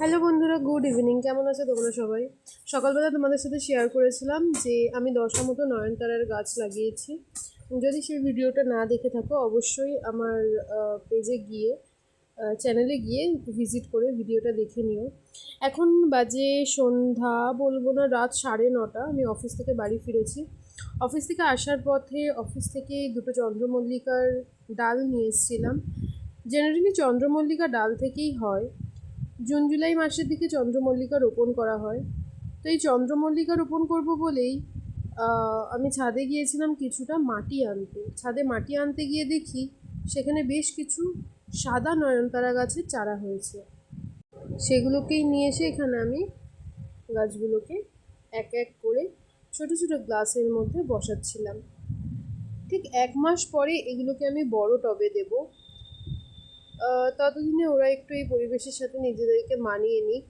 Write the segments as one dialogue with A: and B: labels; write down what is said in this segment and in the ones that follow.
A: Hello বন্ধুরা, good evening. কেমন আছো তোমরা সবাই? সকালবেলা তোমাদের সাথে শেয়ার করেছিলাম যে আমি 10টা মতো নয়নতারার গাছ লাগিয়েছি। যদি সেই ভিডিওটা না দেখে থাকো অবশ্যই আমার পেজে গিয়ে চ্যানেলে গিয়ে ভিজিট করে ভিডিওটা দেখে নিও। এখন বাজে সন্ধ্যা বলবো না, রাত 9:30। আমি অফিস থেকে বাড়ি ফিরেছি। অফিস থেকে আসার পথে অফিস থেকে দুটো চন্দ্রমল্লিকার ডাল নিয়ে এসেছিলাম। জেনারেলি চন্দ্রমল্লিকা ডাল থেকেই হয়। জুন জুলাই মাসের দিকে চন্দ্রমল্লিকা রোপণ করা হয়। তো এই চন্দ্রমল্লিকা রোপণ করব বলেই আমি ছাদে গিয়েছিলাম কিছুটা মাটি আনতে। ছাদে মাটি আনতে গিয়ে দেখি সেখানে বেশ কিছু সাদা নয়নতারা গাছের চারা হয়েছে। সেগুলোকেই নিয়ে এসে এখানে আমি গাছগুলোকে এক এক করে ছোট ছোট গ্লাসের মধ্যে বসাচ্ছিলাম। ঠিক 1 মাস পরে এগুলোকে আমি বড় টবে দেবো। ততদিনে ওরা একটু এই পরিবেশের সাথে নিজেদেরকে মানিয়ে নিক।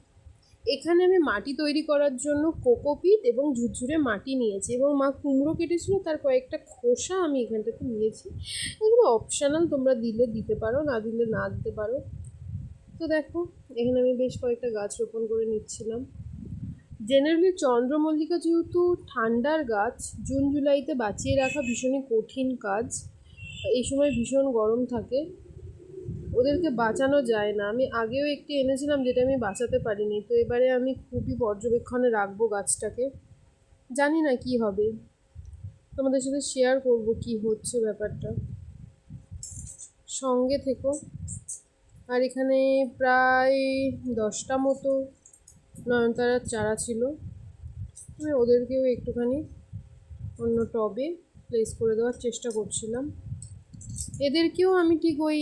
A: এখানে আমি মাটি তৈরি করার জন্য কোকোপিট এবং ঝুরঝুরে মাটি নিয়েছি, এবং মা কুমড়ো কেটেছিল তার কয়েকটা খোসা আমি এখানটাতে নিয়েছি। এগুলো অপশনাল, তোমরা দিলে দিতে পারো, না দিলে না দিতে পারো। তো দেখো, এখানে আমি বেশ কয়েকটা গাছ রোপণ করে নিচ্ছিলাম। জেনারেলি চন্দ্রমল্লিকা যেহেতু ঠান্ডার গাছ, জুন জুলাইতে বাঁচিয়ে রাখা ভীষণই কঠিন কাজ। এই সময় ভীষণ গরম থাকে, ওদেরকে বাঁচানো যায় না। আমি আগেও একটি এনেছিলাম যেটা আমি বাঁচাতে পারিনি। তো এবারে আমি খুবই পর্যবেক্ষণে রাখবো গাছটাকে। জানি না কি হবে, তোমাদের সাথে শেয়ার করব কি হচ্ছে ব্যাপারটা। সঙ্গে থেকো। আর এখানে প্রায় 10টা মতো নয়নতারার চারা ছিল। আমি ওদেরকেও একটুখানি অন্য টবে প্লেস করে দেওয়ার চেষ্টা করছিলাম। এদেরকেও আমি ঠিক ওই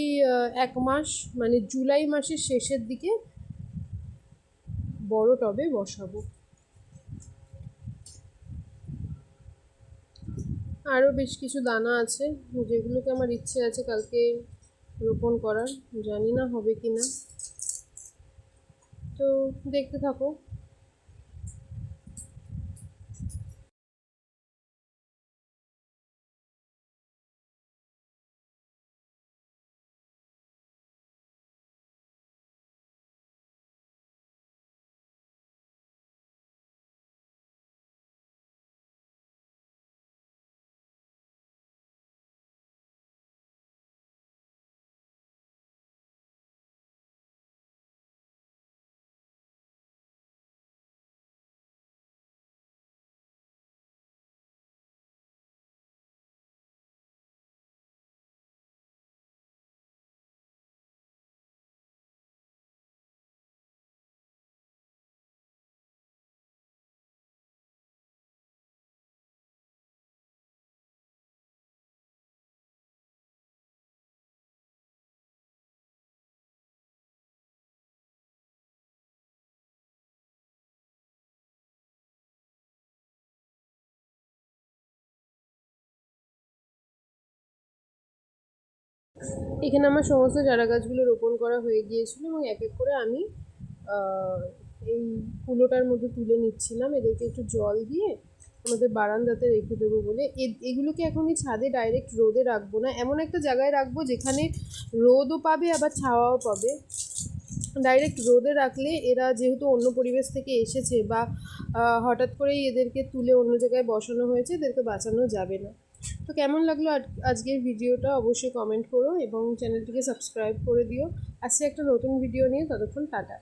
A: 1 মাস, মানে জুলাই মাসের শেষের দিকে বড় টবে বসাবো। আরও বেশ কিছু দানা আছে যেগুলোকে আমার ইচ্ছে আছে কালকে রোপণ করার। জানি না হবে কি না, তো দেখতে থাকো। এখানে আমার সমস্ত চারা গাছগুলো রোপণ করা হয়ে গিয়েছিল, এবং এক এক করে আমি এই কুলোটার মধ্যে তুলে নিচ্ছিলাম। এদেরকে একটু জল দিয়ে আমাদের বারান্দাতে রেখে দেবো বলে। এগুলোকে এখন আমি ছাদে ডাইরেক্ট রোদে রাখবো না, এমন একটা জায়গায় রাখবো যেখানে রোদও পাবে আবার ছাওয়াও পাবে। ডাইরেক্ট রোদে রাখলে এরা যেহেতু অন্য পরিবেশ থেকে এসেছে, বা হঠাৎ করেই এদেরকে তুলে অন্য জায়গায় বসানো হয়েছে, এদেরকে বাঁচানো যাবে না। তো কেমন লাগলো আজকের ভিডিওটা অবশ্যই কমেন্ট করো, এবং চ্যানেলটিকে সাবস্ক্রাইব করে দিও। আজকে একটা নতুন ভিডিও নিয়ে, ততক্ষণ টাটা।